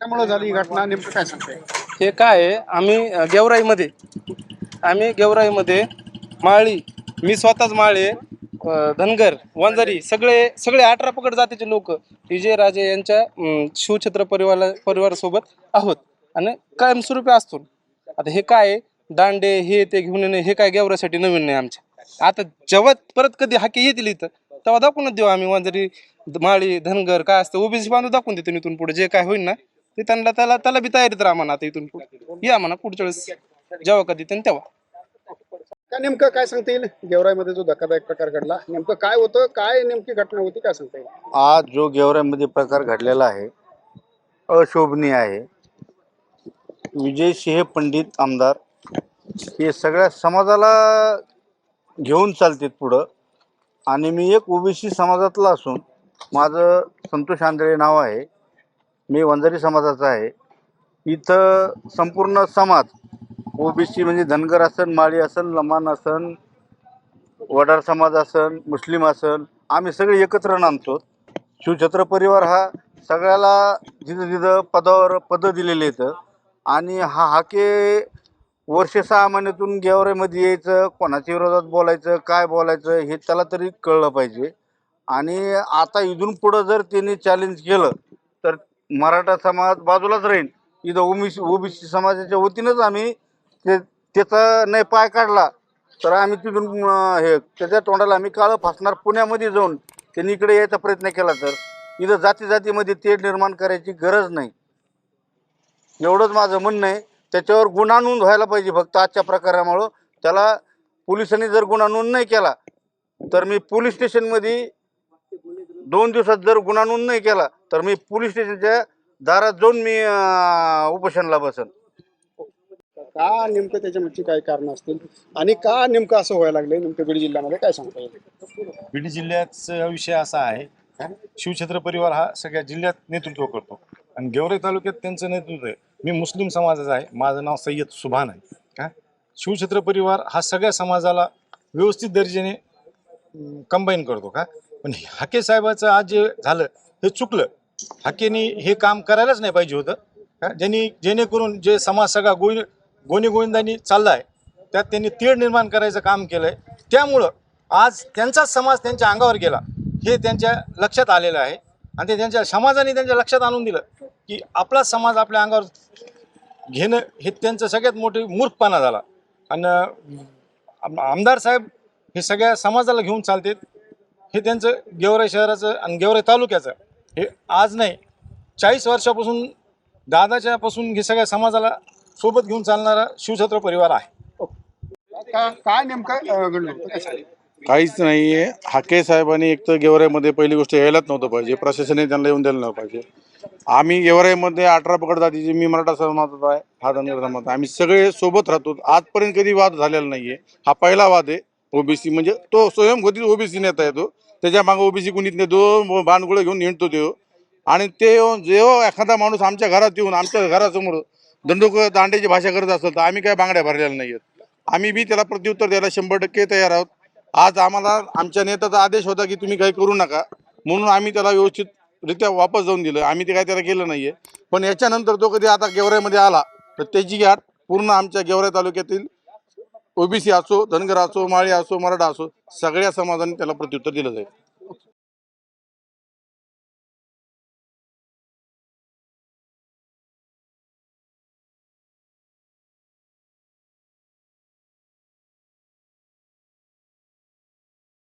त्यामुळे झाली ही घटना, नेमकं काय सांगताय? हे काय आहे, आम्ही गेवराईमध्ये माळी, मी स्वतःच माळे, धनगर, वंजारी सगळे सगळे 18 पगड जातीचे लोक विजय राजे यांच्या शिवछत्र परिवारासोबत आहोत आणि कायमस्वरूपी असतो. आता हे काय आहे, दांडे हे ते घेऊन येणे हे काय गेवरासाठी नवीन नाही आमच्या. आता जेव्हा परत कधी हाके येतील इथं तेव्हा दाखवूनच देऊ आम्ही. वंजारी, माळी, धनगर काय असतं ओबीसी बांधून दाखवून देतो इथून पुढे जे काय होईल ना ते त्यांना त्याला बी तयारीत राहा म्हणा. आता इथून पुढे या म्हणा पुढच्या वेळेस जेव्हा कधी तेव्हा. काय नेमकं काय सांगता येईल? गेवराईमध्ये जो धक्कादायक प्रकार घडला, नेमकं काय होतं, काय नेमकी घटना होती, काय सांगता येईल? आज जो गेवराईमध्ये प्रकार घडलेला आहे अशोभनीय आहे. विजय सिंह पंडित आमदार हे सगळ्या समाजाला घेऊन चालतात पुढं. आणि मी एक ओबीसी समाजातला असून माझं संतोष आंधळे नाव आहे. मी वंजारी समाजाचा आहे. इथं संपूर्ण समाज ओबीसी म्हणजे धनगर असन, माळी असन, लमाण असन, वडार समाज असन, मुस्लिम असन, आम्ही सगळे एकत्र नांदतो. शिवछत्र परिवार हा सगळ्याला जिथं जिथं पदं दिलेले आहेत. आणि हा हाके वर्ष 6 महिन्यातून गेवराईमध्ये यायचं, कोणाच्या विरोधात बोलायचं, काय बोलायचं हे त्याला तरी कळलं पाहिजे. आणि आता इथून पुढं जर त्यांनी चॅलेंज केलं तर मराठा समाज बाजूलाच राहील. इथं ओबीसी समाजाच्या वतीनंच आम्ही त्याचा नाही पाय काढला तर आम्ही तिथून त्याच्या तोंडाला आम्ही काळं फासणार. पुण्यामध्ये जाऊन त्यांनी इकडे यायचा प्रयत्न केला तर इथं जातीमध्ये तेढ निर्माण करायची गरज नाही, एवढंच माझं म्हणणं आहे. त्याच्यावर गुन्हा नोंद व्हायला पाहिजे फक्त आजच्या प्रकारामुळं. त्याला पोलिसांनी जर गुन्हा नोंद नाही केला तर मी पोलीस स्टेशनमध्ये 2 दिवसात जर गुन्हा नोंद नाही केला तर मी पोलीस स्टेशनच्या दारात जाऊन मी उपोषणाला बसन. का नेमकं त्याच्यामागची काय कारण असतील आणि का नेमकं असं व्हायला लागलंय नेमकं बीड जिल्ह्यामध्ये, काय सांगता येईल? बीड जिल्ह्याचा विषय असा आहे, शिवछत्र परिवार हा सगळ्या जिल्ह्यात नेतृत्व करतो आणि गेवराई तालुक्यात त्यांचं नेतृत्व आहे. मी मुस्लिम समाजाचा आहे, माझं नाव सय्यद सुभान आहे. का शिवछत्र परिवार हा सगळ्या समाजाला व्यवस्थित दर्जाने कंबाईन करतो. का पण हाके साहेबाचं आज जे झालं हे चुकलं. हाकेनी हे काम करायलाच नाही पाहिजे होतं. का जेणेकरून जे समाज सगळा गोनी गोविंदांनी चाललाय त्यात त्यांनी तीळ निर्माण करायचं काम केलंय. त्यामुळं आज त्यांचाच समाज त्यांच्या अंगावर गेला हे त्यांच्या लक्षात आलेलं आहे आणि ते त्यांच्या समाजाने त्यांच्या लक्षात आणून दिलं की आपला समाज आपल्या अंगावर घेणं हे त्यांचं सगळ्यात मोठी मूर्खपणा झाला. आणि आमदार साहेब हे सगळ्या समाजाला घेऊन चालतात. हे त्यांचं गेवराई शहराचं आणि गेवराई तालुक्याचं हे आज नाही 40 वर्षापासून दादाच्यापासून हे सगळ्या समाजाला सोबत घेऊन चालणारा शिवछत्र परिवार आहे. काय नेमकं घडलं होतं, काय सांगता येईल? काहीच नाही आहे. हाके साहेबांनी एक तर गेवराईमध्ये पहिली गोष्ट यायलाच नव्हतं पाहिजे, प्रशासनाने त्यांना येऊन द्यायला नव्हतं पाहिजे. आम्ही गेवराईमध्ये 18 पगड जातीचे, मी मराठा समाजाचा आहे, हा धनगर समाज, आम्ही सगळे सोबत राहतो. आजपर्यंत कधी वाद झालेला नाही आहे. हा पहिला वाद आहे. ओबीसी म्हणजे तो स्वयंघोषित ओबीसी नेता येतो, त्याच्या मागे ओबीसी कुणीच नाही, तो बाणगुळे घेऊन निंडतो तो. आणि ते जेव्हा एखादा माणूस आमच्या घरात येऊन आमच्या घरासमोर दांड्याची भाषा करत असेल तर आम्ही काय बांगड्या भरलेल्या नाही आहेत. आम्ही बी त्याला प्रत्युत्तर द्यायला 100% तयार आहोत. आज आम्हाला आमच्या नेत्याचा आदेश होता की तुम्ही काही करू नका, म्हणून आम्ही त्याला व्यवस्थितरित्या वापस जाऊन दिलं. आम्ही ते काय त्याला केलं नाहीये. पण याच्यानंतर तो कधी आता गेवराईमध्ये आला तर त्याची गाठ पूर्ण आमच्या गेवराई तालुक्यातील ओबीसी असो, धनगर असो, माळी असो, मराठा असो, सगळ्या समाजाने त्याला प्रत्युत्तर दिलं जाईल.